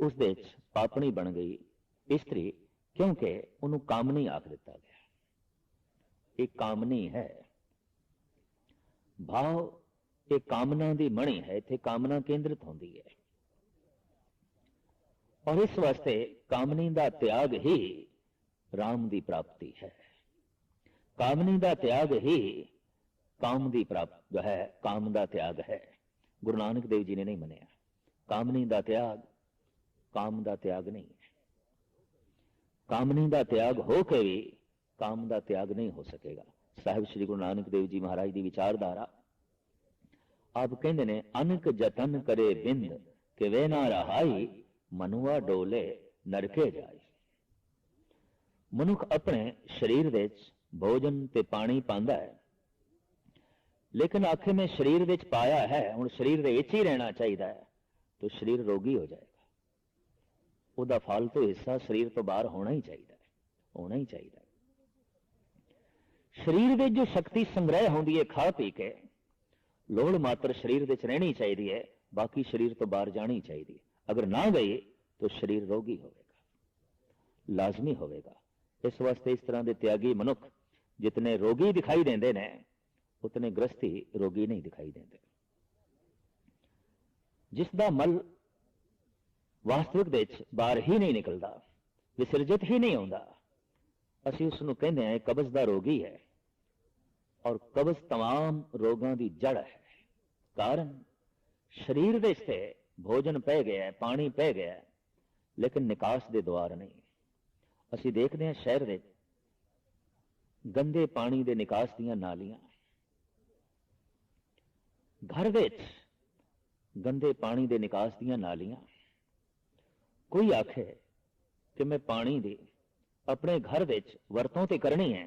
उस दे च पापणी बन गई इस्त्री, क्योंकि उन्होंने कामनी आख दिता गया। एक कामनी है भाव, एक कामना की मणि है, इत्थे कामना केंद्रित होती है और इस वास्ते कामनी का त्याग ही राम की प्राप्ति है। कामनी का त्याग ही काम की प्राप्ति जो है, काम का त्याग है। गुरु नानक देव जी ने नहीं मनिया कामनी का त्याग, काम का त्याग नहीं है। कामनी का त्याग हो के भी काम का त्याग नहीं हो सकेगा। साहिब श्री गुरु नानक देव जी महाराज की विचारधारा आप कहते ने, अनक जतन करे बिंद कि वे ना रहाई, मनुआ डोले नरके जाए। मनुख अपने शरीर दे भोजन ते पानी पांदा है, लेकिन आखिर में शरीर विच पाया है, हुण शरीर दे विच ही रहना चाहिए है, तो शरीर रोगी हो जाएगा। उहदा फालतू हिस्सा शरीर तो बाहर होना ही चाहिए, होना ही चाहिए। शरीर में जो शक्ति संग्रह होती है खा पी के, लोड़ मात्र शरीर विच रहनी चाहिए है, बाकी शरीर तो बाहर जानी चाहिए। अगर ना गई तो शरीर रोगी होगा, लाजमी होगा। इस वास्ते इस तरह के त्यागी मनुख जितने रोगी दिखाई देते हैं, उतने ग्रस्ती रोगी नहीं दिखाई देते। जिसका मल वास्तविक दे बाहर ही नहीं निकलता, विसर्जित ही नहीं होता, असी उसनों कहते हैं कब्ज का रोगी है। और कब्ज तमाम रोगों की जड़ है। कारण शरीर दे से भोजन पै गया है, पानी पै गया है, लेकिन निकास के द्वार नहीं। असी देखते हैं शहर में गंदे पानी के निकास दियां नालियां, घर विच गंदे पानी के निकास दियां नालियां। कोई आखे कि मैं पानी की अपने घर विच वरतों ते करनी है,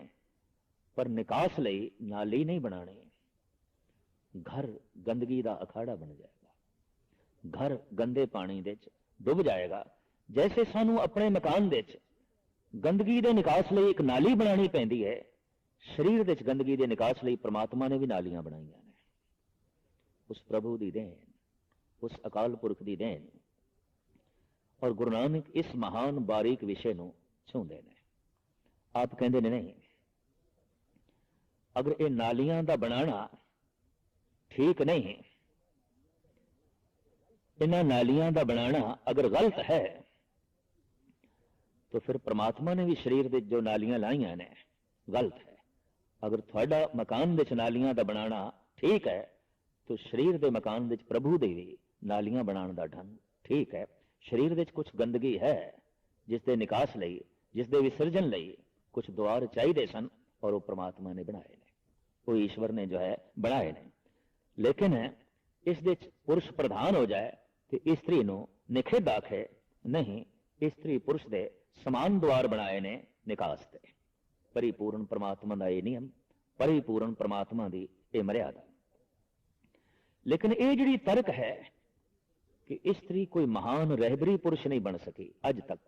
पर निकास लई नाली नहीं बनानी। घर गंदगी का अखाड़ा बन जाएगा, घर गंदे पानी दे डुब जाएगा। जैसे सानू अपने मकान दे गंदगी के निकास लई एक नाली बनानी पैंदी है, शरीर दे गंदगी के निकास लई परमात्मा ने भी नालियां बनाईयां ने। उस प्रभु की देन, उस अकाल पुरख की देन। और गुरु नानक इस महान बारीक विषय को छूंदे ने। आप कहते ने नहीं, अगर ये नालियां का बनाना ठीक नहीं, इन्हां नालियां का बनाना अगर गलत है, तो फिर परमात्मा ने भी शरीर में जो नालियां लाइयां ने गलत है। अगर थोड़ा मकान विच नालियां का बनाना ठीक है, तो शरीर के मकान विच प्रभु दे भी नालियां बनाने का ढंग ठीक है। शरीर विच कुछ गंदगी है, जिसके निकास लई, जिसके विसर्जन लई कुछ द्वार चाहिए सन, और वो परमात्मा ने बनाए ने, वो ईश्वर ने जो है बनाए ने। लेकिन इस पुरुष प्रधान हो जाए तो स्त्री नूं निखिध आखे नहीं, स्त्री पुरुष दे समान द्वार बनाए ने निकास दे। परिपूर्ण परमात्मा का यह नियम, परिपूर्ण परमात्मा की यह मर्यादा। लेकिन यह जिहड़ी तर्क है कि स्त्री कोई महान रहबरी पुरुष नहीं बन सकी, अज तक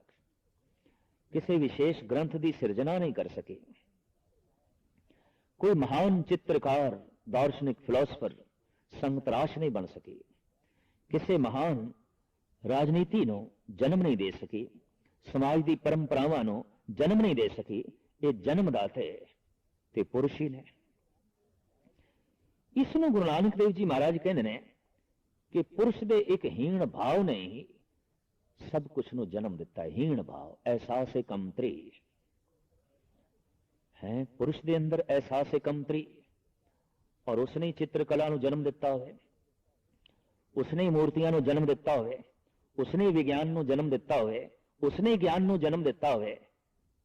किसी विशेष ग्रंथ की सिरजना नहीं कर सकी, कोई महान चित्रकार, दार्शनिक, फिलोसफर, संतराश नहीं बन सकी, किसी महान राजनीति नो जन्म नहीं दे सकी, समाज की परंपरावां नो जन्म नहीं दे सकी। ये जन्मदाते ते पुरुष ही ने। इसनों गुरु नानक देव जी महाराज कहते हैं कि पुरुष दे एक हीण भाव ने ही सब कुछ नो जन्म दिता है। हीण भाव, एहसास कमतरी है पुरुष के अंदर, एहसास कमतरी। और उसने चित्रकला नु जन्म दिता होवे, उसने मूर्तियां नु जन्म दिता होवे, उसने विज्ञान नु जन्म दिता होवे, उसने ज्ञान नु जन्म दिता होवे।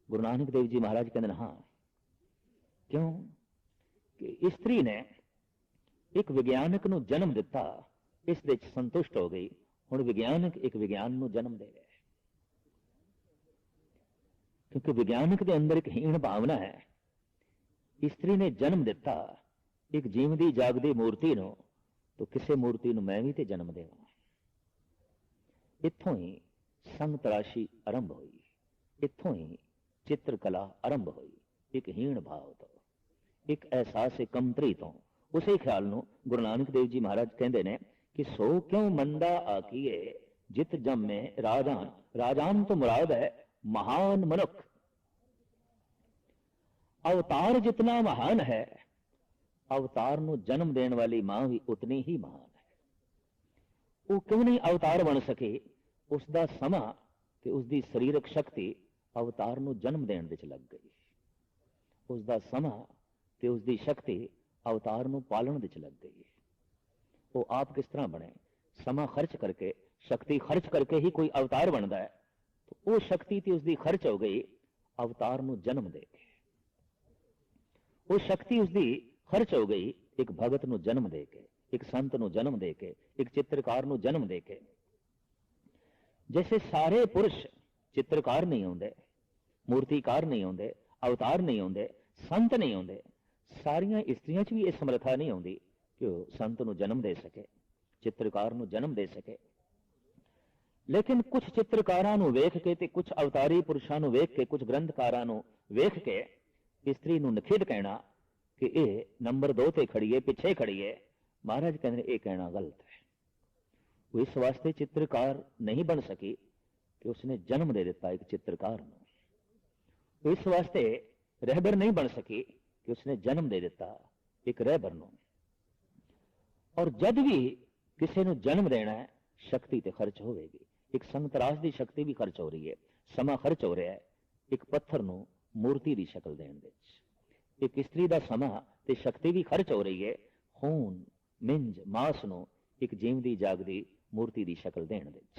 गुरु नानक देव जी महाराज कहते हैं हाँ, क्यों कि स्त्री ने एक विज्ञानक नु जन्म दिता, इस दे संतुष्ट हो गई। हुण विज्ञानक एक विज्ञान नु जन्म दे रहा है, क्योंकि विज्ञानक के अंदर एक हीण भावना है। स्त्री ने जन्म दिता एक जीवदी जागदी मूर्ति नो, तो किसी मूर्ति नु मैं भी ते जन्म देवां। इत्थों ही संग तराशी आरंभ हुई, इत्थों ही चित्रकला आरंभ हुई। एक हीण भाव तो, एक एहसास कमतरी तो। उसे ख्याल नु गुरु नानक देव जी महाराज कहते हैं कि सो क्यों मंदा आखिए जित जम्मे राजान, राजान तो मुराद है महान मनुख। अवतार जितना महान है, अवतार ਨੂੰ जन्म देने वाली मां भी उतनी ही महान है। वो क्यों नहीं अवतार बन सके? उसका समा ਤੇ उसकी ਸਰੀਰਕ शक्ति अवतार ਨੂੰ जन्म देने ਵਿੱਚ ਲੱਗ गई। उसका समा ਤੇ उसकी शक्ति अवतार ਨੂੰ पालन ਵਿੱਚ ਲੱਗ गई। वो आप किस तरह बने? समा खर्च करके, शक्ति खर्च करके ही कोई अवतार बनता है, तो वो शक्ति थी उसकी खर्च हो गई अवतार ਨੂੰ जन्म दे के। वो शक्ति उसकी खर्च हो गई एक भगत ਨੂੰ जन्म दे के, एक संत ਨੂੰ जन्म दे के, एक चित्रकार ਨੂੰ जन्म दे के। जैसे सारे पुरुष चित्रकार नहीं होंगे, मूर्तिकार नहीं होंगे, अवतार नहीं होंगे, संत नहीं होंगे, सारिया स्त्रियां च भी यह समर्था नहीं होंगी कि वह संत ਨੂੰ जन्म दे सके, चित्रकार ਨੂੰ जन्म दे सके। लेकिन कुछ चित्रकारां ਨੂੰ वेख के ते कुछ अवतारी पुरुषां ਨੂੰ वेख के, कुछ ग्रंथकारां ਨੂੰ वेख के स्त्री ਨੂੰ नखिड कहना कि यह नंबर 2 ते खड़ी है, पिछे खड़ी है, महाराज कहते यह कहना गलत है। वो इस वास्ते चित्रकार नहीं बन सकी कि उसने जन्म दे दिता एक चित्रकार ਨੂੰ। वो इस वास्ते रहबर नहीं बन सकी कि उसने जन्म दे दिता एक रहबर ਨੂੰ। और जब भी किसी ਨੂੰ जन्म देना है, शक्ति ते खर्च होगी। एक संतरास की शक्ति भी खर्च हो रही है, समा खर्च हो रहा है एक पत्थर ਨੂੰ मूर्ति की शक्ल देने ਵਿੱਚ। एक स्त्री का समा ते शक्ति भी खर्च हो रही है खून, मिंज, मांस ਨੂੰ एक जीवदी जागदी मूर्ति की शक्ल देने ਵਿੱਚ।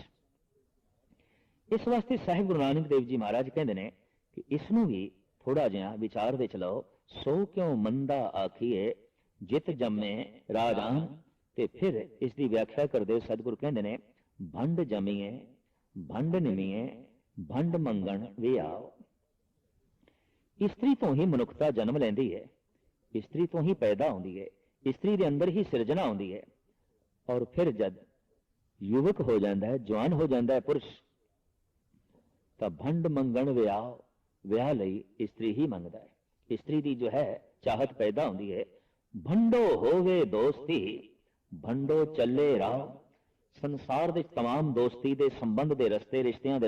इस वास्ते साहिब गुरु नानक देव जी महाराज कहते हैं कि इसनों भी थोड़ा जिहा विचार विच लो। सो क्यों मंदा आखिए जित जम्मे राजान। ते फिर इसकी व्याख्या करते सतगुरु कहते हैं भंड जमीए, भंड निमीए, भंड मंगण वे आओ। स्त्री तो ही मनुखता जन्म लेंदी है, स्त्री तो ही पैदा होती है, स्त्री के अंदर ही सिरजना आती है। और फिर जब युवक हो जाता है, जवान हो जाता है पुरुष, तो भंड मंगण विआह, विआह लई स्त्री ही मंगता है। स्त्री की जो है चाहत पैदा होती है। भंडो होवे दोस्ती, भंडो चले राह। संसार के तमाम दोस्ती के संबंध के रस्ते, रिश्तियां